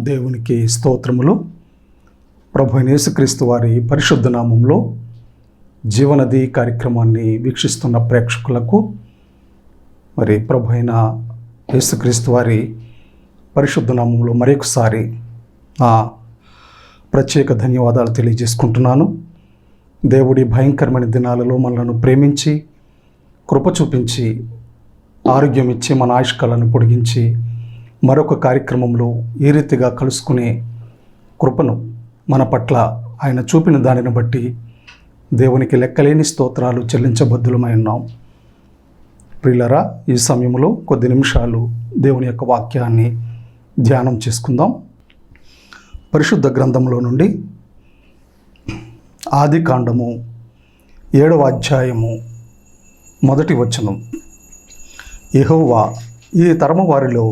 దేవునికి స్తోత్రములు. ప్రభు అయిన యేసుక్రీస్తు వారి పరిశుద్ధ నామంలో జీవనది కార్యక్రమాన్ని వీక్షిస్తున్న ప్రేక్షకులకు మరి ప్రభు అయిన యేసుక్రీస్తు వారి పరిశుద్ధ నామంలో మరొకసారి ప్రత్యేక ధన్యవాదాలు తెలియజేసుకుంటున్నాను. దేవుడి భయంకరమైన దినాలలో మనలను ప్రేమించి కృప చూపించి ఆరోగ్యం ఇచ్చి మన ఆయుష్కాలను పొడిగించి మరొక కార్యక్రమంలో ఏ రీతిగా కలుసుకునే కృపను మన పట్ల ఆయన చూపిన దానిని బట్టి దేవునికి లెక్కలేని స్తోత్రాలు చెల్లించబద్దులమై ఉన్నాం. ప్రియులరా, ఈ సమయంలో కొద్ది నిమిషాలు దేవుని యొక్క వాక్యాన్ని ధ్యానం చేసుకుందాం. పరిశుద్ధ గ్రంథంలో నుండి ఆదికాండము 7వ అధ్యాయము 1వ వచనం. యెహోవా, ఈ తరము వారిలో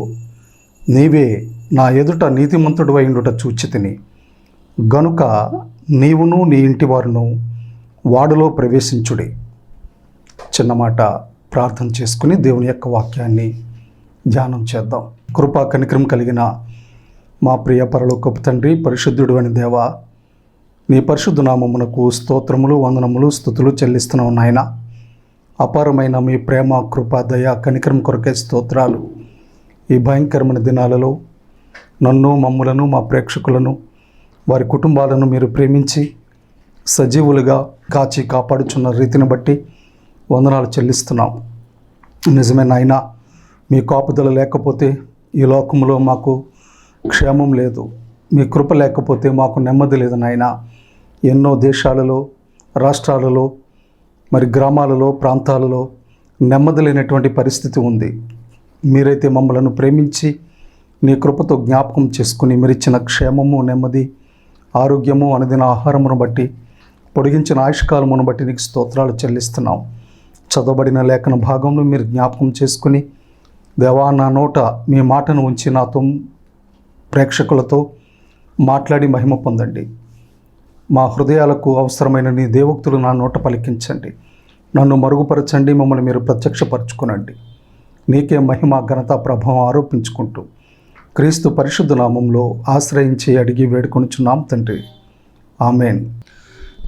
నీవే నా ఎదుట నీతిమంతుడు అయిండుట చూచితిని గనుక నీవును నీ ఇంటి వారును వాడులో ప్రవేశించుడి. చిన్నమాట ప్రార్థన చేసుకుని దేవుని యొక్క వాక్యాన్ని ధ్యానం చేద్దాం. కృపా కనికరం కలిగిన మా ప్రియ పరలోకపు తండ్రి, పరిశుద్ధుడు అని దేవా, నీ పరిశుద్ధ నామమునకు స్తోత్రములు, వందనములు, స్తుతులు చెల్లిస్తున్నాం నాయన. అపారమైన మీ ప్రేమ, కృప, దయ, కనికరం కొరకే స్తోత్రాలు. ఈ భయంకరమైన దినాలలో నన్ను, మమ్ములను, మా ప్రేక్షకులను, వారి కుటుంబాలను మీరు ప్రేమించి సజీవులుగా కాచి కాపాడుచున్న రీతిని బట్టి వందనాలు చెల్లిస్తున్నాం. నిజమే నాయన, మీ కాపుదల లేకపోతే ఈ లోకంలో మాకు క్షేమం లేదు. మీ కృప లేకపోతే మాకు నెమ్మది లేదు నాయన. ఎన్నో దేశాలలో, రాష్ట్రాలలో, మరి గ్రామాలలో, ప్రాంతాలలో నెమ్మది లేనటువంటి పరిస్థితి ఉంది. మీరైతే మమ్మలను ప్రేమించి నీ కృపతో జ్ఞాపకం చేసుకుని మీరిచ్చిన క్షేమము, నెమ్మది, ఆరోగ్యము, అనుదిన ఆహారమును బట్టి, పొడిగించిన ఆయుష్కాలమును బట్టి నీకు స్తోత్రాలు చెల్లిస్తున్నాం. చదవబడిన లేఖన భాగంలో మీరు జ్ఞాపకం చేసుకుని దేవా, నా నోట మీ మాటను ఉంచి నాతో ప్రేక్షకులతో మాట్లాడి మహిమ పొందండి. మా హృదయాలకు అవసరమైన నీ దేవోక్తులు నా నోట పలికించండి. నన్ను మరుగుపరచండి, మమ్మల్ని మీరు ప్రత్యక్షపరచుకునండి. నీకే మహిమ, ఘనత, ప్రభావం ఆరోపించుకుంటూ క్రీస్తు పరిశుద్ధ నామంలో ఆశ్రయించి అడిగి వేడుకొనుచున్నాం తండ్రి, ఆమెన్.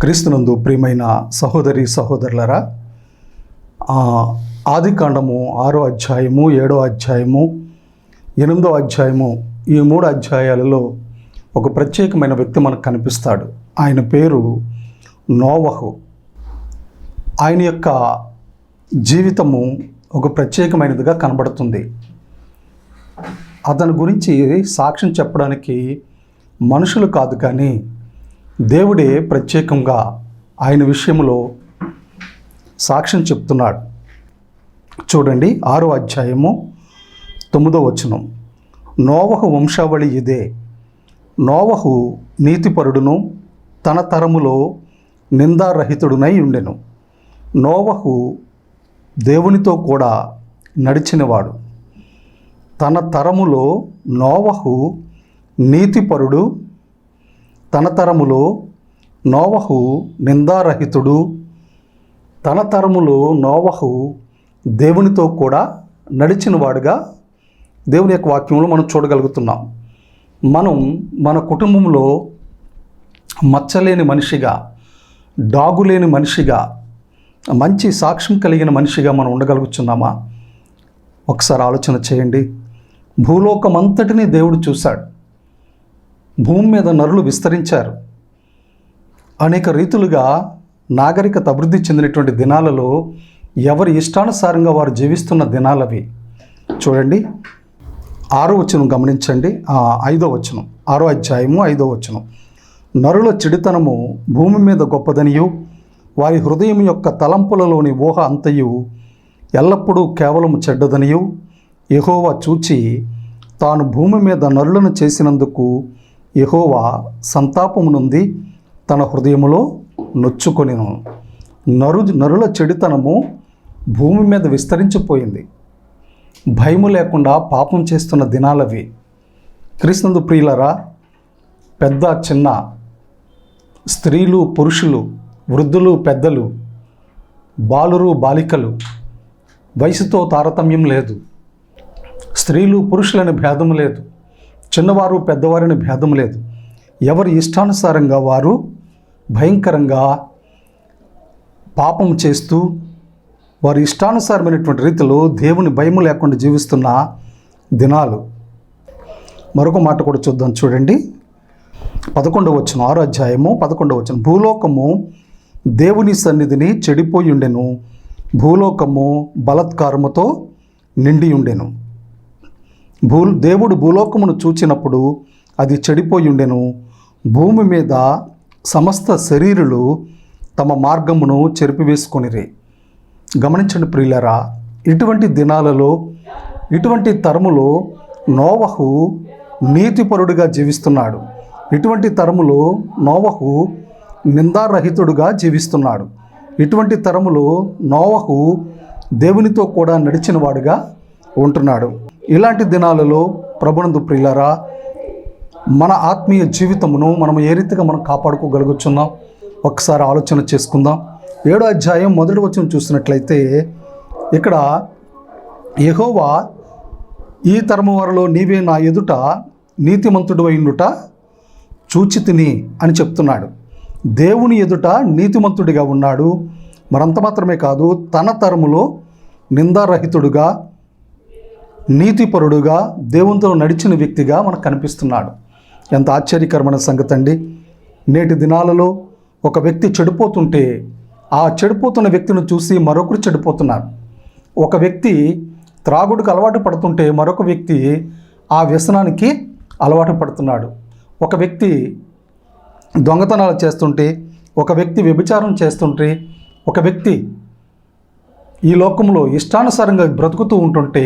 క్రీస్తునందు ప్రియమైన సహోదరి సహోదరులరా, ఆదికాండము 6వ అధ్యాయము, 7వ అధ్యాయము, 8వ అధ్యాయము, ఈ 3 అధ్యాయాలలో ఒక ప్రత్యేకమైన వ్యక్తి మనకు కనిపిస్తాడు. ఆయన పేరు నోవహు. ఆయన యొక్క జీవితము ఒక ప్రత్యేకమైనదిగా కనబడుతుంది. అతని గురించి సాక్ష్యం చెప్పడానికి మనుషులు కాదు, కానీ దేవుడే ప్రత్యేకంగా ఆయన విషయంలో సాక్ష్యం చెప్తున్నాడు. చూడండి, 6వ అధ్యాయము 9వ వచనం. నోవహు వంశావళి ఇదే. నోవహు నీతిపరుడును తన తరములో నిందారహితుడునై ఉండెను. నోవహు దేవునితో కూడా నడిచినవాడు. తన తరములో నోవహు నీతిపరుడు, తన తరములో నోవహు నిందారహితుడు, తన తరములో నోవహు దేవునితో కూడా నడిచినవాడుగా దేవుని యొక్క వాక్యంలో మనం చూడగలుగుతున్నాం. మనం మన కుటుంబంలో మచ్చలేని మనిషిగా, డాగులేని మనిషిగా, మంచి సాక్ష్యం కలిగిన మనిషిగా మనం ఉండగలుగుతున్నామా? ఒకసారి ఆలోచన చేయండి. భూలోకమంతటినీ దేవుడు చూశాడు. భూమి మీద నరులు విస్తరించారు. అనేక రీతులుగా నాగరికత అభివృద్ధి చెందినటువంటి దినాలలో ఎవరి ఇష్టానుసారంగా వారు జీవిస్తున్న దినాలవి. చూడండి, 6వ వచనం గమనించండి. 5వ వచనం, 6వ అధ్యాయము 5వ వచనం. నరుల చెడుతనము భూమి మీద గొప్పదనియు, వారి హృదయం యొక్క తలంపులలోని ఊహ అంతయు ఎల్లప్పుడూ కేవలం చెడ్డదనియు యెహోవా చూచి తాను భూమి మీద నరులను చేసినందుకు యెహోవా సంతాపము నుండి తన హృదయములో నొచ్చుకొనెను. నరుల చెడుతనము భూమి మీద విస్తరించిపోయింది. భయము లేకుండా పాపం చేస్తున్న దినాలవి. క్రీస్తునందు ప్రియులరా, పెద్ద చిన్న, స్త్రీలు పురుషులు, వృద్ధులు పెద్దలు, బాలురు బాలికలు, వయసుతో తారతమ్యం లేదు. స్త్రీలు పురుషులని భేదం లేదు. చిన్నవారు పెద్దవారిని భేదం లేదు. ఎవరి ఇష్టానుసారంగా వారు భయంకరంగా పాపం చేస్తూ వారి ఇష్టానుసారమైనటువంటి రీతిలో దేవుని భయం లేకుండా జీవిస్తున్న దినాలు. మరొక మాట కూడా చూద్దాం, చూడండి. 11వ వచనం, 6వ అధ్యాయము 11వ వచనం. భూలోకము దేవుని సన్నిధిని చెడిపోయి ఉండెను, భూలోకము బలత్కారముతో నిండి ఉండెను. దేవుడు భూలోకమును చూచినప్పుడు అది చెడిపోయి ఉండెను, భూమి మీద సమస్త శరీరులు తమ మార్గమును చెరిపివేసుకొనిరి. గమనించండి ప్రియులారా, ఇటువంటి దినాలలో, ఇటువంటి తరములో నోవహు నీతిపరుడుగా జీవిస్తున్నాడు. ఇటువంటి తరములో నోవహు నిందారహితుడుగా జీవిస్తున్నాడు. ఇటువంటి తరములో నోవహు దేవునితో కూడా నడిచిన వాడుగా ఉంటున్నాడు. ఇలాంటి దినాలలో ప్రభునందు ప్రియులారా, మన ఆత్మీయ జీవితమును మనం ఏ రీతిగా మనం కాపాడుకోగలుగుతున్నాం ఒకసారి ఆలోచన చేసుకుందాం. 7వ అధ్యాయం 1వ వచనం చూసినట్లయితే ఇక్కడ యెహోవా ఈ తరము వారిలో నీవే నా ఎదుట నీతిమంతుడు అయినట చూచి తిని అని చెప్తున్నాడు. దేవుని ఎదుట నీతిమంతుడిగా ఉన్నాడు. మరంత మాత్రమే కాదు, తన తరములో నిందారహితుడుగా నీతిపరుడుగా దేవునితో నడిచిన వ్యక్తిగా మనకు కనిపిస్తున్నాడు. ఎంత ఆశ్చర్యకరమైన సంగతి అండి. నేటి దినాలలో ఒక వ్యక్తి చెడిపోతుంటే ఆ చెడిపోతున్న వ్యక్తిని చూసి మరొకరు చెడిపోతున్నారు. ఒక వ్యక్తి త్రాగుడుకు అలవాటు పడుతుంటే మరొక వ్యక్తి ఆ వ్యసనానికి అలవాటు పడుతున్నాడు. ఒక వ్యక్తి దొంగతనాలు చేస్తుంటే, ఒక వ్యక్తి వ్యభిచారం చేస్తుంటే, ఒక వ్యక్తి ఈ లోకంలో ఇష్టానుసారంగా బ్రతుకుతూ ఉంటుంటే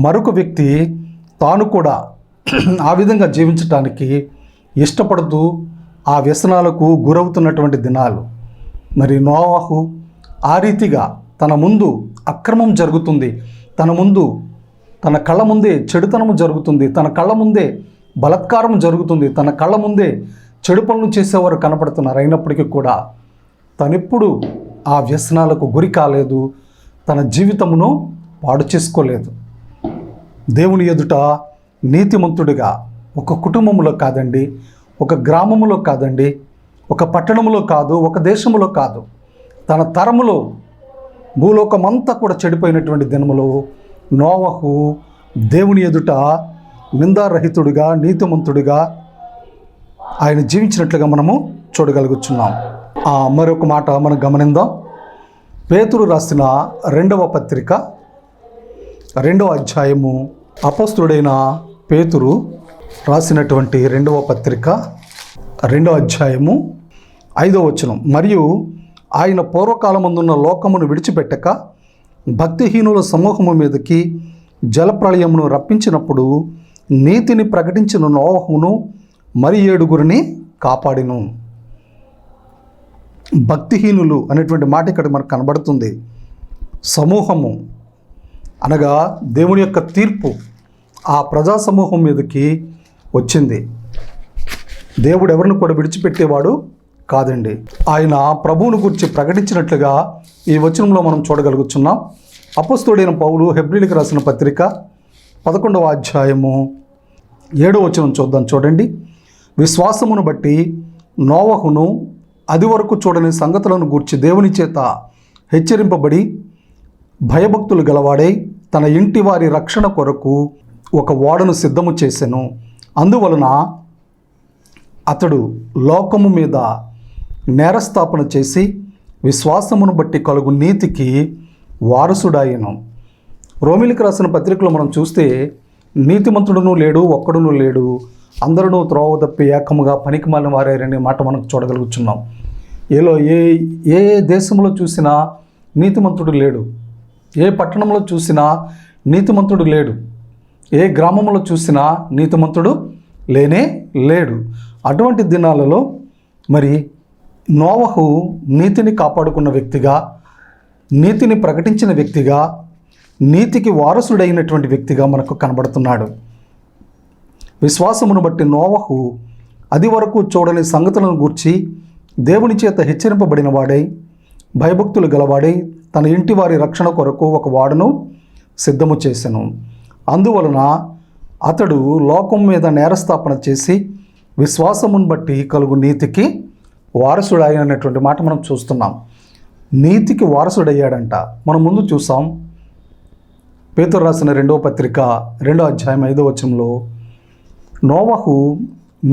మరొక వ్యక్తి తాను కూడా ఆ విధంగా జీవించటానికి ఇష్టపడుతూ ఆ వ్యసనాలకు గురవుతున్నటువంటి దినాలు. మరి నోవహు ఆ రీతిగా తన ముందు అక్రమం జరుగుతుంది, తన ముందు తన కళ్ళ ముందే చెడుతనము జరుగుతుంది, తన కళ్ళ ముందే బలత్కారం జరుగుతుంది, తన కళ్ళ ముందే చెడు పనులు చేసేవారు కనపడుతున్నారు. అయినప్పటికీ కూడా తనెప్పుడు ఆ వ్యసనాలకు గురి కాలేదు, తన జీవితమును పాడు చేసుకోలేదు. దేవుని ఎదుట నీతిమంతుడిగా ఒక కుటుంబంలో కాదండి, ఒక గ్రామములో కాదండి, ఒక పట్టణములో కాదు, ఒక దేశములో కాదు, తన తరములో భూలోకమంతా కూడా చెడిపోయినటువంటి దినములో నోవహు దేవుని ఎదుట నిందారహితుడిగా నీతిమంతుడిగా ఆయన జీవించినట్లుగా మనము చూడగలుగుతున్నాం. మరొక మాట మనం గమనిద్దాం. పేతురు రాసిన 2వ పత్రిక 2వ అధ్యాయము, అపోస్తుడైన పేతురు రాసినటువంటి 2వ పత్రిక 2వ అధ్యాయము 5వ వచనం. మరియు ఆయన పూర్వకాలమందున్న లోకమును విడిచిపెట్టక భక్తిహీనుల సమూహము మీదకి జలప్రళయమును రప్పించినప్పుడు నీతిని ప్రకటించిన నోవహును మరి 7గురిని కాపాడిను. భక్తిహీనులు అనేటువంటి మాట ఇక్కడ మనకు కనబడుతుంది. సమూహము అనగా దేవుని యొక్క తీర్పు ఆ ప్రజా సమూహం మీదకి వచ్చింది. దేవుడు ఎవరిని కూడా విడిచిపెట్టేవాడు కాదండి. ఆయన ప్రభువును గురించి ప్రకటించినట్లుగా ఈ వచనంలో మనం చూడగలుగుతున్నాం. అపొస్తలుడైన పౌలు హెబ్రీయులకు రాసిన పత్రిక 11వ అధ్యాయము 7వ వచనం చూద్దాం, చూడండి. విశ్వాసమును బట్టి నోవహును అది వరకు చూడని సంగతులను గూర్చి దేవుని చేత హెచ్చరింపబడి భయభక్తులు గలవాడై తన ఇంటి వారి రక్షణ కొరకు ఒక ఓడను సిద్ధము చేసెను. అందువలన అతడు లోకము మీద నేరస్థాపన చేసి విశ్వాసమును బట్టి కలుగు నీతికి వారసుడాయను. రోమిలికి రాసిన పత్రికలో మనం చూస్తే నీతిమంతుడును లేడు, ఒక్కడును లేడు, అందరూ త్రోవ తప్పి ఏకముగా పనికిమాలిన వారనే మాట మనం చూడగలుగుతున్నాం. ఏ దేశంలో చూసినా నీతిమంతుడు లేడు, ఏ పట్టణంలో చూసినా నీతిమంతుడు లేడు, ఏ గ్రామంలో చూసినా నీతిమంతుడు లేనే లేడు. అటువంటి దినాలలో మరి నోవహు నీతిని కాపాడుకున్న వ్యక్తిగా, నీతిని ప్రకటించిన వ్యక్తిగా, నీతికి వారసుడైనటువంటి వ్యక్తిగా మనకు కనబడుతున్నాడు. విశ్వాసమును బట్టి నోవహు అది వరకు చూడని సంగతులను గూర్చి దేవుని చేత హెచ్చరింపబడిన వాడై భయభక్తులు గలవాడై తన ఇంటి వారి రక్షణ కొరకు ఒక ఓడను సిద్ధము చేసెను. అందువలన అతడు లోకం మీద నేరస్థాపన చేసి విశ్వాసమును బట్టి కలుగు నీతికి వారసుడైనటువంటి మాట మనం చూస్తున్నాం. నీతికి వారసుడయ్యాడంట. మనం ముందు చూసాం పేతురు రాసిన 2వ పత్రిక 2వ అధ్యాయం 5వ వచనంలో నోవహు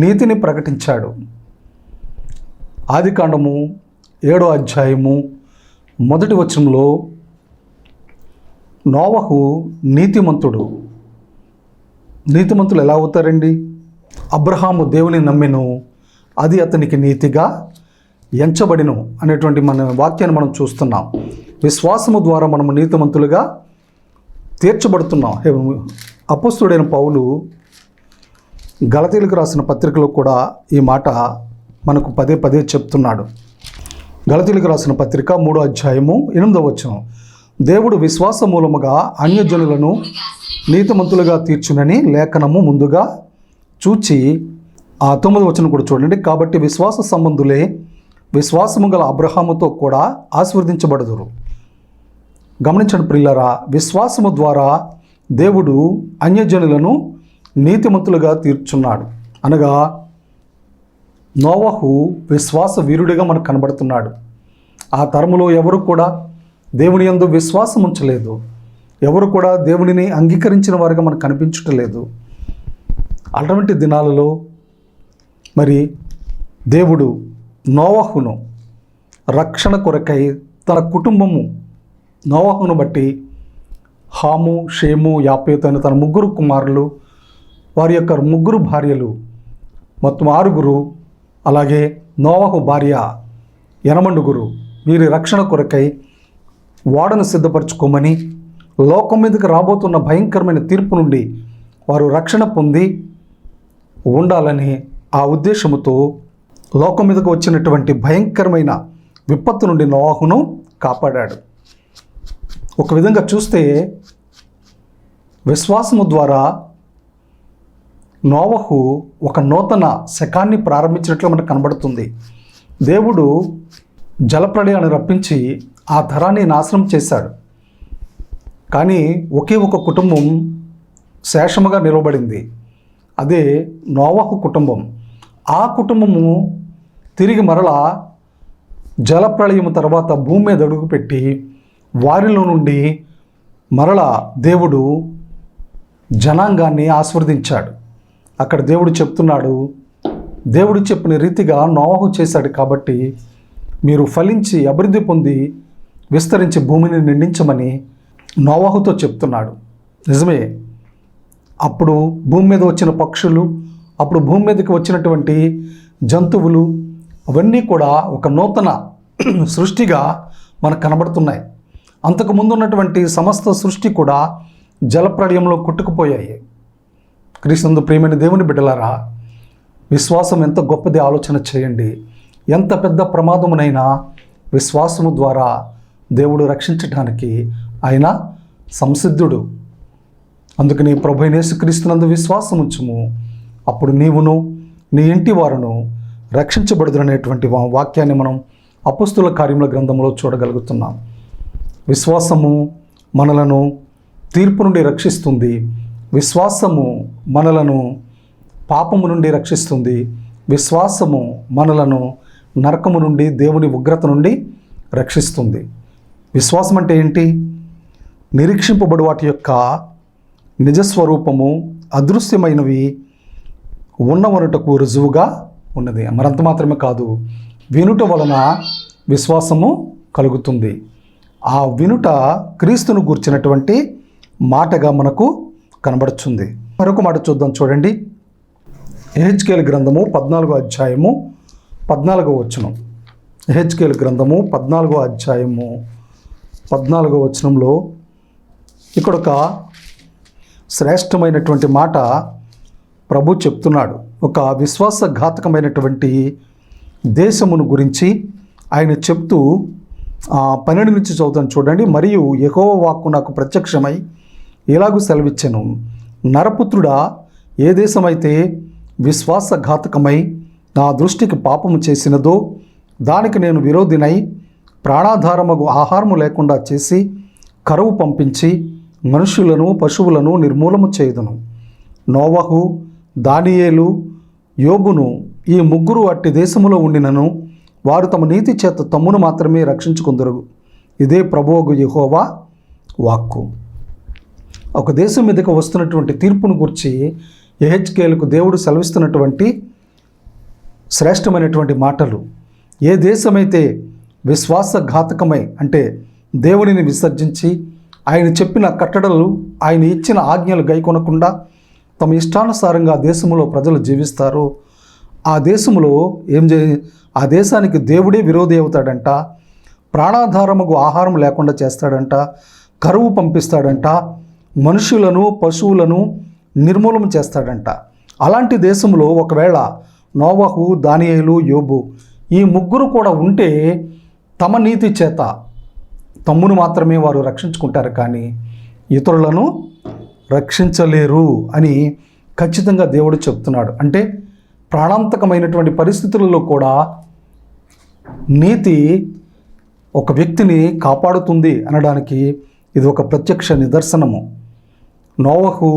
నీతిని ప్రకటించాడు. ఆదికాండము 7వ అధ్యాయము 1వ వచనంలో నోవహు నీతిమంతుడు. నీతిమంతులు ఎలా అవుతారండి? అబ్రహాము దేవుని నమ్మెను, అది అతనికి నీతిగా ఎంచబడిను అనేటువంటి మన వాక్యాన్ని మనం చూస్తున్నాం. విశ్వాసము ద్వారా మనము నీతిమంతులుగా తీర్చబడుతున్నాం. అపోస్తలుడైన పౌలు గలతీయులకు రాసిన పత్రికలో కూడా ఈ మాట మనకు పదే పదే చెప్తున్నాడు. గలతీయులకు రాసిన పత్రిక 3వ అధ్యాయము 8వ వచనం, దేవుడు విశ్వాస మూలముగా అన్యజనులను నీతిమంతులుగా తీర్చునని లేఖనము ముందుగా చూచి, ఆ 9వ వచనం కూడా చూడండి. కాబట్టి విశ్వాస సంబంధులే విశ్వాసము గల అబ్రహాముతో కూడా ఆశీర్వదించబడుదురు. గమనించండి ప్రియులారా, విశ్వాసము ద్వారా దేవుడు అన్యజనులను నీతిమంతులుగా తీర్చున్నాడు. అనగా నోవహు విశ్వాస వీరుడిగా మనకు కనబడుతున్నాడు. ఆ తరములో ఎవరు కూడా దేవుని యందు విశ్వాసం ఉంచలేదు. ఎవరు కూడా దేవునిని అంగీకరించిన వారిగా మనకు కనిపించటలేదు. అటువంటి దినాలలో మరి దేవుడు నోవహును రక్షణ కొరకై తన కుటుంబము నోవహును బట్టి హాము, షేము, యాపేతు అనే తన 3 కుమారులు, వారి యొక్క 3 భార్యలు, మొత్తం 6, అలాగే నోవహు భార్య 8 వీరి రక్షణ కొరకై ఓడను సిద్ధపరచుకోమని, లోకం మీదకి రాబోతున్న భయంకరమైన తీర్పు నుండి వారు రక్షణ పొంది ఉండాలని ఆ ఉద్దేశముతో లోకం మీదకు వచ్చినటువంటి భయంకరమైన విపత్తు నుండి నోవహును కాపాడాడు. ఒక విధంగా చూస్తే విశ్వాసము ద్వారా నోవహు ఒక నూతన శకాన్ని ప్రారంభించినట్లు మనకు కనబడుతుంది. దేవుడు జలప్రళయాన్ని రప్పించి ఆ తరాన్ని నాశనం చేశాడు. కానీ ఒకే ఒక కుటుంబం శేషముగా నిలవబడింది. అదే నోవహు కుటుంబం. ఆ కుటుంబము తిరిగి మరలా జలప్రళయం తర్వాత భూమి మీద అడుగుపెట్టి వారిలో నుండి మరలా దేవుడు జనాంగాన్ని ఆశీర్వదించాడు. అక్కడ దేవుడు చెప్తున్నాడు, దేవుడు చెప్పిన రీతిగా నోవహు చేశాడు కాబట్టి మీరు ఫలించి అభివృద్ధి పొంది విస్తరించి భూమిని నిండించమని నోవహుతో చెప్తున్నాడు. నిజమే, అప్పుడు భూమి మీద వచ్చిన పక్షులు, అప్పుడు భూమి మీదకి వచ్చినటువంటి జంతువులు అవన్నీ కూడా ఒక నూతన సృష్టిగా మనకు కనబడుతున్నాయి. అంతకుముందు ఉన్నటువంటి సమస్త సృష్టి కూడా జలప్రళయంలో కొట్టుకుపోయాయి. క్రీస్తునందు ప్రియమైన దేవుని బిడ్డలారా, విశ్వాసం ఎంత గొప్పది ఆలోచన చేయండి. ఎంత పెద్ద ప్రమాదమునైనా విశ్వాసము ద్వారా దేవుడు రక్షించడానికి ఆయన సంసిద్ధుడు. అందుకని ప్రభువైన యేసుక్రీస్తునందు విశ్వాసం ఉంచుము, అప్పుడు నీవును నీ ఇంటి వారును రక్షించబడుదురనేటువంటి వాక్యాన్ని మనం అపోస్తుల కార్యముల గ్రంథంలో చూడగలుగుతున్నాం. విశ్వాసము మనలను తీర్పు నుండి రక్షిస్తుంది. విశ్వాసము మనలను పాపము నుండి రక్షిస్తుంది. విశ్వాసము మనలను నరకము నుండి, దేవుని ఉగ్రత నుండి రక్షిస్తుంది. విశ్వాసం అంటే ఏంటి? నిరీక్షింపబడు వాటి యొక్క నిజస్వరూపము అదృశ్యమైనవి ఉన్నవనుటకు రుజువుగా ఉన్నది. మరంత మాత్రమే కాదు, వినుట వలన విశ్వాసము కలుగుతుంది. ఆ వినుట క్రీస్తును గూర్చినటువంటి మాటగా మనకు కనబడుతుంది. మరొక మాట చూద్దాం, చూడండి. యెహెజ్కేలు గ్రంథము 14వ అధ్యాయము 14వ వచనం. యెహెజ్కేలు గ్రంథము 14వ అధ్యాయము 14వ వచనంలో ఇక్కడ ఒక శ్రేష్టమైనటువంటి మాట ప్రభు చెప్తున్నాడు. ఒక విశ్వాసఘాతకమైనటువంటి దేశమును గురించి ఆయన చెప్తూ 12 నుంచి చదువుతాను చూడండి. మరియు యెహోవా వాక్కు నాకు ప్రత్యక్షమై ఇలాగూ సెలవిచ్చెను, నరపుత్రుడా, ఏ దేశమైతే విశ్వాసఘాతకమై నా దృష్టికి పాపము చేసినదో దానికి నేను విరోధినై ప్రాణాధారమగు ఆహారము లేకుండా చేసి కరువు పంపించి మనుషులను పశువులను నిర్మూలము చేయుదును. నోవహు, దానియేలు, యోబును ఈ ముగ్గురు అట్టి దేశములో ఉండినను వారు తమ నీతి చేత తమ్మును మాత్రమే రక్షించుకుందరు. ఇదే ప్రభువగు యెహోవా వాక్కు. ఒక దేశం మీదకి వస్తున్నటువంటి తీర్పును గురించి యెహెజ్కేలుకు దేవుడు సెలవిస్తున్నటువంటి శ్రేష్టమైనటువంటి మాటలు. ఏ దేశమైతే విశ్వాసఘాతకమై అంటే దేవునిని విసర్జించి ఆయన చెప్పిన కట్టడలు, ఆయన ఇచ్చిన ఆజ్ఞలు గైకొనకుండా తమ ఇష్టానుసారంగా దేశంలో ప్రజలు జీవిస్తారో ఆ దేశంలో ఆ దేశానికి దేవుడే విరోధి అవుతాడంట. ప్రాణాధారముకు ఆహారం లేకుండా చేస్తాడంట. కరువు పంపిస్తాడంట. మనుషులను, పశువులను నిర్మూలన చేస్తాడంట. అలాంటి దేశంలో ఒకవేళ నోవహు, దానియేలు, యోబు ఈ ముగ్గురు కూడా ఉంటే తమ నీతి చేత తమ్మును మాత్రమే వారు రక్షించుకుంటారు, కానీ ఇతరులను రక్షించలేరు అని ఖచ్చితంగా దేవుడు చెప్తున్నాడు. అంటే ప్రాణాంతకమైనటువంటి పరిస్థితులలో కూడా నీతి ఒక వ్యక్తిని కాపాడుతుంది అనడానికి ఇది ఒక ప్రత్యక్ష నిదర్శనము. నోవహు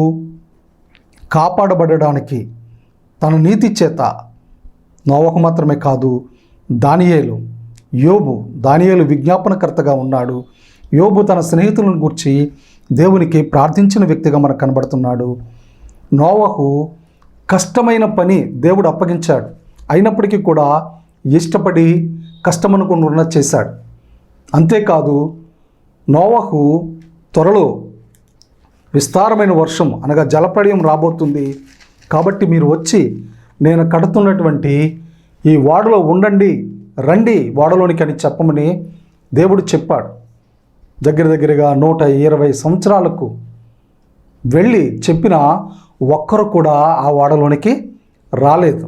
కాపాడబడడానికి తన నీతి చేత, నోవహు మాత్రమే కాదు, దానియేలు, యోబు, దానియేలు విజ్ఞాపనకర్తగా ఉన్నాడు. యోబు తన స్నేహితులను గూర్చి దేవునికి ప్రార్థించిన వ్యక్తిగా మనకు కనబడుతున్నాడు. నోవహు కష్టమైన పని దేవుడు అప్పగించాడు, అయినప్పటికీ కూడా ఇష్టపడి కష్టమనుకున్న చేశాడు. అంతేకాదు నోవహు త్వరలో విస్తారమైన వర్షం అనగా జలప్రళయం రాబోతుంది కాబట్టి మీరు వచ్చి నేను కడుతున్నటువంటి ఈ ఓడలో ఉండండి, రండి ఓడలోనికి అని చెప్పమని దేవుడు చెప్పాడు. దగ్గరగా 120 సంవత్సరాలకు వెళ్ళి చెప్పిన ఒక్కరు కూడా ఆ ఓడలోనికి రాలేదు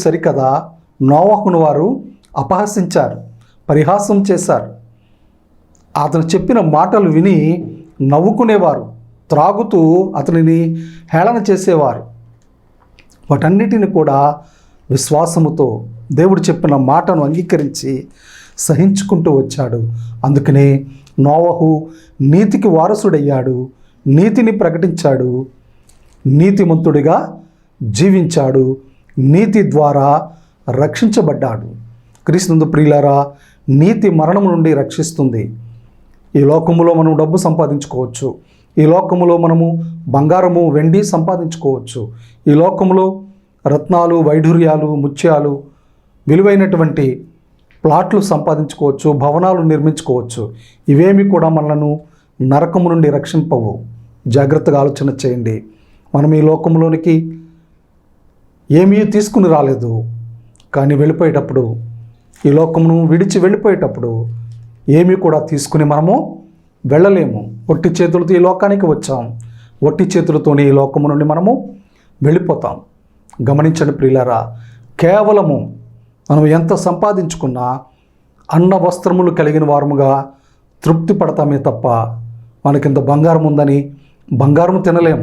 సరికదా, నోవహును వారు అపహసించారు, పరిహాసం చేశారు. అతను చెప్పిన మాటలు విని నవ్వుకునేవారు, త్రాగుతూ అతనిని హేళన చేసేవారు. వాటన్నిటిని కూడా విశ్వాసముతో దేవుడు చెప్పిన మాటను అంగీకరించి సహించుకుంటూ వచ్చాడు. అందుకనే నోవహు నీతికి వారసుడయ్యాడు, నీతిని ప్రకటించాడు, నీతిమంతుడిగా జీవించాడు, నీతి ద్వారా రక్షించబడ్డాడు. క్రీస్తునందు ప్రియులారా, నీతి మరణం నుండి రక్షిస్తుంది. ఈ లోకములో మనం డబ్బు సంపాదించుకోవచ్చు, ఈ లోకములో మనము బంగారము, వెండి సంపాదించుకోవచ్చు, ఈ లోకములో రత్నాలు, వైఢూర్యాలు, ముత్యాలు, విలువైనటువంటి ప్లాట్లు సంపాదించుకోవచ్చు, భవనాలు నిర్మించుకోవచ్చు. ఇవేమి కూడా మనలను నరకము నుండి రక్షింపవు. జాగ్రత్తగా ఆలోచన చేయండి. మనం ఈ లోకంలోనికి ఏమీ తీసుకుని రాలేదు, కానీ వెళ్ళిపోయేటప్పుడు, ఈ లోకమును విడిచి వెళ్ళిపోయేటప్పుడు ఏమీ కూడా తీసుకుని మనము వెళ్ళలేము. ఒట్టి చేతులతో ఈ లోకానికి వచ్చాం, ఒట్టి చేతులతోనే ఈ లోకము నుండి మనము వెళ్ళిపోతాం. గమనించండి ప్రియులారా, కేవలము మనం ఎంత సంపాదించుకున్నా అన్న వస్త్రములు కలిగిన వారముగా తృప్తి పడతామే తప్ప మనకింత బంగారం ఉందని బంగారం తినలేం,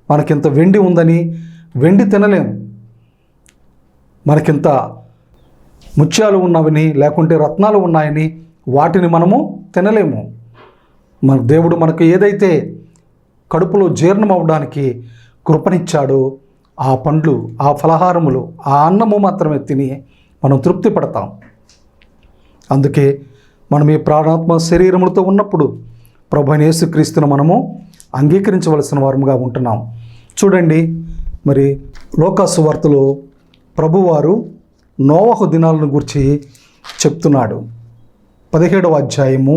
మనకింత వెండి ఉందని వెండి తినలేం, మనకింత ముత్యాలు ఉన్నవని లేకుంటే రత్నాలు ఉన్నాయని వాటిని మనము తినలేము. మన దేవుడు మనకు ఏదైతే కడుపులో జీర్ణం అవ్వడానికి కృపనిచ్చాడో ఆ పండ్లు, ఆ ఫలహారములు, ఆ అన్నము మాత్రమే తిని మనం తృప్తి పడతాం. అందుకే మనం ఈ ప్రాణాత్మ శరీరములతో ఉన్నప్పుడు ప్రభువైన యేసుక్రీస్తును మనము అంగీకరించవలసిన వారముగా ఉంటున్నాం. చూడండి, మరి లోకాసు వార్తలో ప్రభువారు నోవహు దినాలను గురించి చెప్తున్నాడు. 17వ అధ్యాయము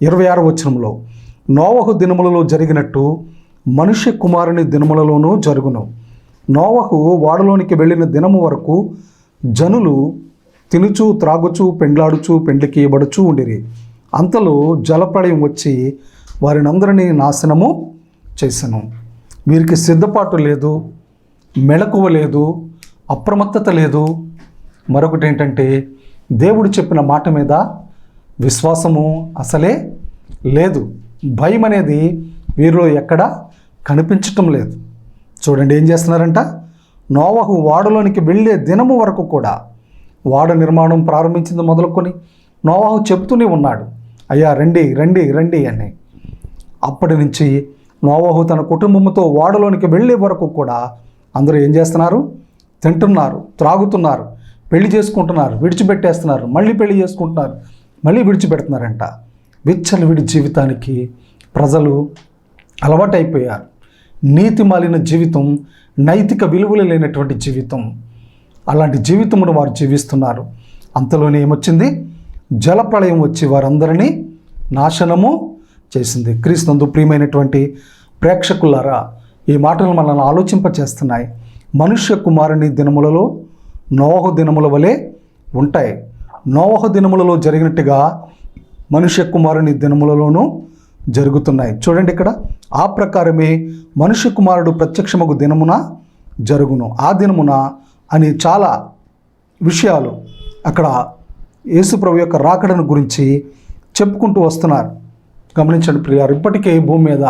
26వ వచనంలో, నోవహు దినములలో జరిగినట్టు మనుష్య కుమారుని దినములలోనూ జరుగును. నోవహు ఓడలోనికి వెళ్ళిన దినము వరకు జనులు తినుచు, త్రాగుచు, పెండ్లాడుచు, పెండ్లికి ఇవ్వబడుచు ఉండిరి. అంతలో జలప్రళయం వచ్చి వారినందరినీ నాశనము చేసెను. వీరికి సిద్ధపాటు లేదు, మెలకువ లేదు, అప్రమత్తత లేదు. మరొకటి ఏంటంటే దేవుడు చెప్పిన మాట మీద విశ్వాసము అసలే లేదు. భయం అనేది వీరిలో ఎక్కడ కనిపించటం లేదు. చూడండి ఏం చేస్తున్నారంట, నోవహు ఓడలోనికి వెళ్ళే దినము వరకు కూడా, ఓడ నిర్మాణం ప్రారంభించింది మొదలుకొని నోవహు చెప్తూనే ఉన్నాడు, అయ్యా రండి రండి రండి అని. అప్పటి నుంచి నోవహు తన కుటుంబంతో ఓడలోనికి వెళ్ళే వరకు కూడా అందరూ ఏం చేస్తున్నారు? తింటున్నారు, త్రాగుతున్నారు, పెళ్లి చేసుకుంటున్నారు, విడిచిపెట్టేస్తున్నారు, మళ్ళీ పెళ్లి చేసుకుంటున్నారు, మళ్ళీ విడిచిపెడుతున్నారంట. విచ్చలవిడి జీవితానికి ప్రజలు అలవాటైపోయారు. నీతి మాలిన జీవితం, నైతిక విలువలు లేనటువంటి జీవితం, అలాంటి జీవితమును వారు జీవిస్తున్నారు. అంతలోనే ఏమొచ్చింది? జలప్రళయం వచ్చి వారందరినీ నాశనము చేసింది. క్రీస్తునందు ప్రియమైనటువంటి ప్రేక్షకులారా, ఈ మాటలు మనల్ని ఆలోచింపచేస్తున్నాయి. మనుష్య కుమారుని దినములలో నోవహు దినముల వలె ఉంటాయి. నోవహు దినములలో జరిగినట్టుగా మనుష్య కుమారుని దినములలోనూ జరుగుతున్నాయి. చూడండి ఇక్కడ, ఆ ప్రకారమే మనుష్య కుమారుడు ప్రత్యక్షమగు దినమున జరుగును, ఆ దినమున అని చాలా విషయాలు అక్కడ యేసుప్రభు యొక్క రాకడను గురించి చెప్పుకుంటూ వస్తున్నారు. గమనించండి ప్రియులారా, ఇప్పటికే భూమి మీద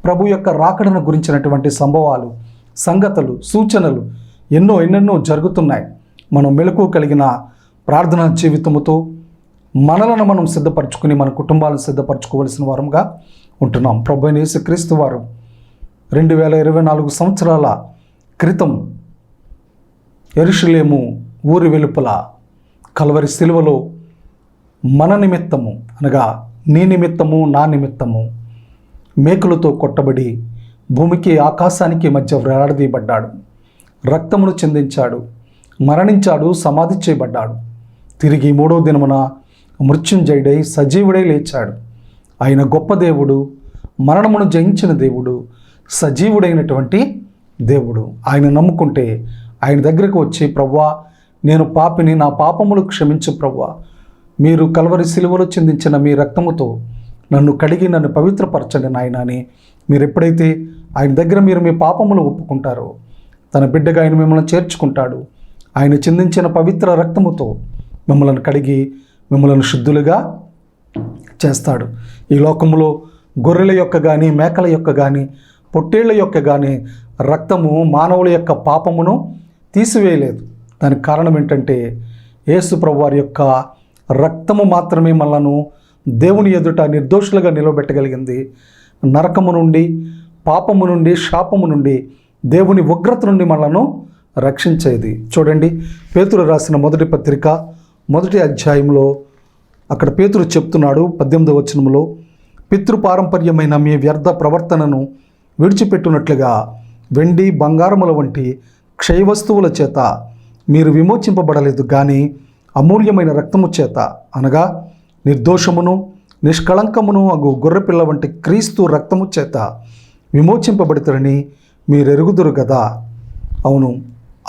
ప్రభు యొక్క రాకడను గురించినటువంటి సంభవాలు, సంగతులు, సూచనలు ఎన్నెన్నో జరుగుతున్నాయి. మనం మెలకువ కలిగిన ప్రార్థనా జీవితముతో మనలను మనం సిద్ధపరచుకుని మన కుటుంబాలను సిద్ధపరచుకోవలసిన వారంగా ఉంటున్నాం. ప్రభు అయిన యేసుక్రీస్తు వారు 2024 సంవత్సరాల క్రితం యెరూషలేము ఊరి వెలుపల కల్వరి సిలువలో మన నిమిత్తము, అనగా నీ నిమిత్తము, నా నిమిత్తము మేకులతో కొట్టబడి భూమికి ఆకాశానికి మధ్య వేలాడదీయబడ్డాడు. రక్తమును చిందించాడు, మరణించాడు, సమాధి చేయబడ్డాడు. తిరిగి 3వ దినమున మృత్యుంజయుడై సజీవుడై లేచాడు. ఆయన గొప్ప దేవుడు, మరణమును జయించిన దేవుడు, సజీవుడైనటువంటి దేవుడు. ఆయన నమ్ముకుంటే ఆయన దగ్గరకు వచ్చి, ప్రభువా నేను పాపిని, నా పాపములు క్షమించు ప్రభువా, మీరు కల్వరి సిలువలో చిందించిన మీ రక్తముతో నన్ను కడిగి నన్ను పవిత్రపరచండి నాయన అని మీరు ఎప్పుడైతే ఆయన దగ్గర మీరు మీ పాపములు ఒప్పుకుంటారో, తన బిడ్డగా ఆయన మిమ్మల్ని చేర్చుకుంటాడు. ఆయన చిందించిన పవిత్ర రక్తముతో మిమ్మల్ని కడిగి మిమ్మల్ని శుద్ధులుగా చేస్తాడు. ఈ లోకములో గొర్రెల యొక్క కానీ, మేకల యొక్క కానీ, పొట్టేళ్ల యొక్క కానీ రక్తము మానవుల యొక్క పాపమును తీసివేయలేదు. దానికి కారణం ఏంటంటే యేసు ప్రభు వారి యొక్క రక్తము మాత్రమే మనలను దేవుని ఎదుట నిర్దోషులుగా నిలవబెట్టగలిగింది. నరకము నుండి, పాపము నుండి, శాపము నుండి, దేవుని ఉగ్రత నుండి మనలను రక్షించేది. చూడండి, పేతురు రాసిన మొదటి పత్రిక 1వ అధ్యాయంలో అక్కడ పేతురు చెప్తున్నాడు 18వ వచనంలో, పితృపారంపర్యమైన మీ వ్యర్థ ప్రవర్తనను విడిచిపెట్టునట్లుగా వెండి బంగారముల వంటి క్షయవస్తువుల చేత మీరు విమోచింపబడలేదు, కానీ అమూల్యమైన రక్తము చేత, అనగా నిర్దోషమును నిష్కళంకమును అగు గొర్రెపిల్ల వంటి క్రీస్తు రక్తము చేత విమోచింపబడతారని మీరు ఎరుగుదురు కదా. అవును,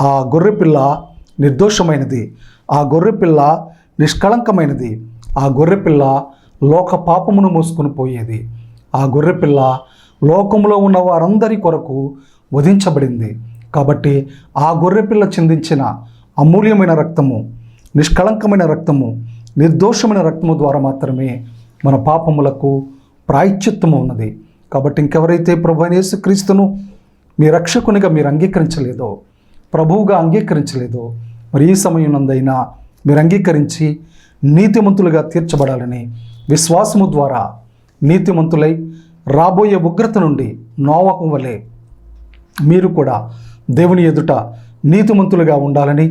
ఆ గొర్రెపిల్ల నిర్దోషమైనది, ఆ గొర్రెపిల్ల నిష్కళంకమైనది, ఆ గొర్రెపిల్ల లోక పాపమును మోసుకొని పోయేది. ఆ గొర్రెపిల్ల లోకంలో ఉన్న వారందరి కొరకు వధించబడింది. కాబట్టి ఆ గొర్రెపిల్ల చిందించిన అమూల్యమైన రక్తము, నిష్కళంకమైన రక్తము, నిర్దోషమైన రక్తము ద్వారా మాత్రమే మన పాపములకు ప్రాయశ్చిత్తము ఉన్నది. కాబట్టి ఇంకెవరైతే ప్రభు యేసుక్రీస్తును మీ రక్షకునిగా మీరు అంగీకరించలేదో, ప్రభువుగా అంగీకరించలేదో, మరి ఈ సమయం నందైనా మీరు అంగీకరించి నీతిమంతులుగా తీర్చబడాలని విశ్వాసము ద్వారా నీతిమంతులై రాబోయే ఉగ్రత నుండి నోవహు వలె మీరు కూడా దేవుని ఎదుట నీతిమంతులుగా ఉండాలని,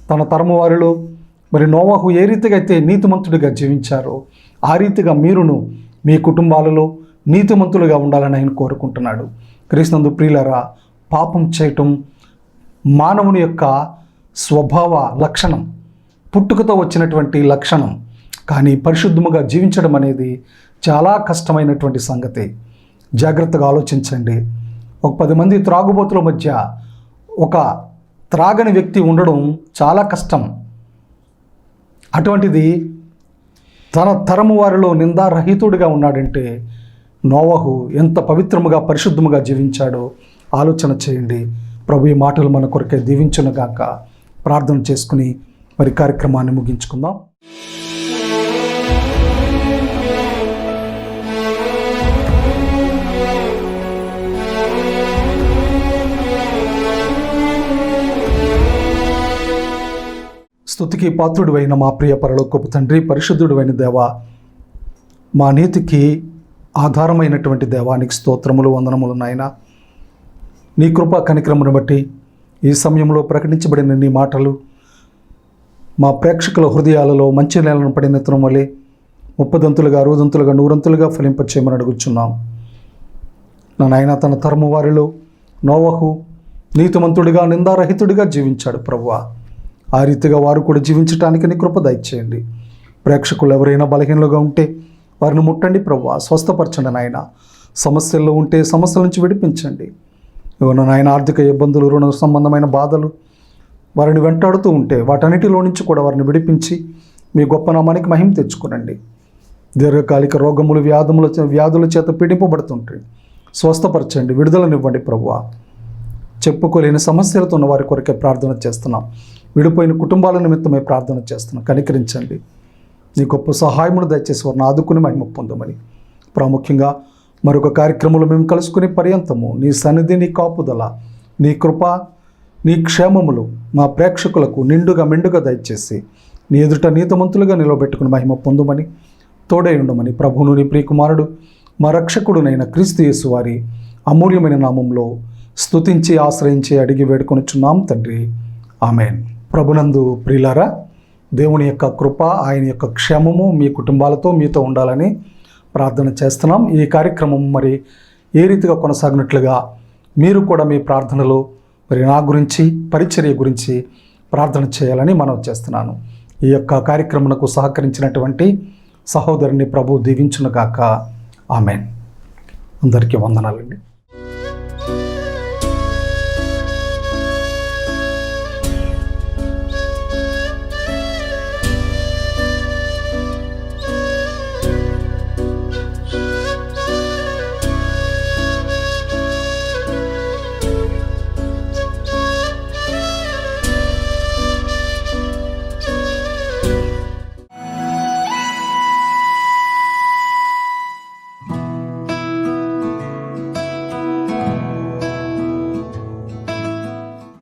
తన తరము వారిలో మరి నోవహు ఏ రీతిగా అయితే నీతిమంతుడిగా జీవించారో ఆ రీతిగా మీరును మీ కుటుంబాలలో నీతిమంతులుగా ఉండాలని ఆయన కోరుకుంటున్నాడు. క్రీస్తునందు ప్రియులారా, పాపం చేయటం మానవుని యొక్క స్వభావ లక్షణం, పుట్టుకతో వచ్చినటువంటి లక్షణం. కానీ పరిశుద్ధముగా జీవించడం అనేది చాలా కష్టమైనటువంటి సంగతి. జాగ్రత్తగా ఆలోచించండి. ఒక 10 మంది త్రాగుబోతుల మధ్య ఒక త్రాగని వ్యక్తి ఉండడం చాలా కష్టం. అటువంటిది తన తరము వారిలో నిందారహితుడిగా ఉన్నాడంటే నోవహు ఎంత పవిత్రముగా పరిశుద్ధముగా జీవించాడో ఆలోచన చేయండి. ప్రభు ఈ మాటలు మన కొరకే దీవించునుగాక. ప్రార్థన చేసుకుని మరి కార్యక్రమాన్ని ముగించుకుందాం. స్తుతికి పాత్రుడివైన మా ప్రియ పరలోకపు తండ్రి, పరిశుద్ధుడివైన దేవా, మా నీతికి ఆధారమైనటువంటి దేవానికి స్తోత్రములు, వందనములు నాయన. నీ కృపా కనికరమును బట్టి ఈ సమయంలో ప్రకటించబడిన నీ మాటలు మా ప్రేక్షకుల హృదయాలలో మంచి నేలను పడిన విత్తనం వలె 30 60 100 ఫలింపచేయమని అడుగుచున్నాం. నా నాయన, తన తరము వారిలో నోవహు నీతిమంతుడిగా నిందారహితుడిగా జీవించాడు ప్రభువా. ఆ రీతిగా వారు కూడా జీవించడానికి నీ కృప దయచేయండి. ప్రేక్షకులు ఎవరైనా బలహీనలుగా ఉంటే వారిని ముట్టండి ప్రభువా, స్వస్థపరచండి నాయన. సమస్యల్లో ఉంటే సమస్యల నుంచి విడిపించండి. ఇవన్న నాయన, ఆర్థిక ఇబ్బందులు, రుణ సంబంధమైన బాధలు వారిని వెంటాడుతూ ఉంటే వాటన్నిటిలో నుంచి కూడా వారిని విడిపించి మీ గొప్ప నామానికి మహిమ తెచ్చుకోనండి. దీర్ఘకాలిక రోగములు, వ్యాధుల చేత పీడింపబడుతుంటాయి, స్వస్థపరచండి, విడుదలనివ్వండి ప్రభువా. చెప్పుకోలేని సమస్యలతో ఉన్న వారి కొరకే ప్రార్థన చేస్తున్నాం. విడిపోయిన కుటుంబాల నిమిత్తమే ప్రార్థన చేస్తున్నాం. కనికరించండి. నీ గొప్ప సహాయమును దయచేసి వారిని ఆదుకుని మహిమ పొందమని, ప్రాముఖ్యంగా మరొక కార్యక్రమంలో మేము కలుసుకునే పర్యంతము నీ సన్నిధి, నీ కాపుదల, నీ కృప, నీ క్షేమములు మా ప్రేక్షకులకు నిండుగా మెండుగా దయచేసి నీ ఎదుట నీతిమంతులుగా నిలవబెట్టుకుని మహిమ పొందమని, తోడై ఉండమని ప్రభువును నీ ప్రియకుమారుడు మా రక్షకుడునైన క్రీస్తు యేసు వారి అమూల్యమైన నామంలో స్తుతించి ఆశ్రయించి అడిగి వేడుకొనుచున్నాం తండ్రి. ఆమెన్. ప్రభునందు ప్రియులారా, దేవుని యొక్క కృప, ఆయన యొక్క క్షేమము మీ కుటుంబాలతో మీతో ఉండాలని ప్రార్థన చేస్తున్నాం. ఈ కార్యక్రమం మరి ఏ రీతిగా కొనసాగినట్లుగా మీరు కూడా మీ ప్రార్థనలో మరి నా గురించి, పరిచర్య గురించి ప్రార్థన చేయాలని మనవి చేస్తున్నాను. ఈ యొక్క కార్యక్రమంకు సహకరించినటువంటి సహోదరుని ప్రభు దీవించునుగాక. ఆమెన్. అందరికీ వందనాలండి.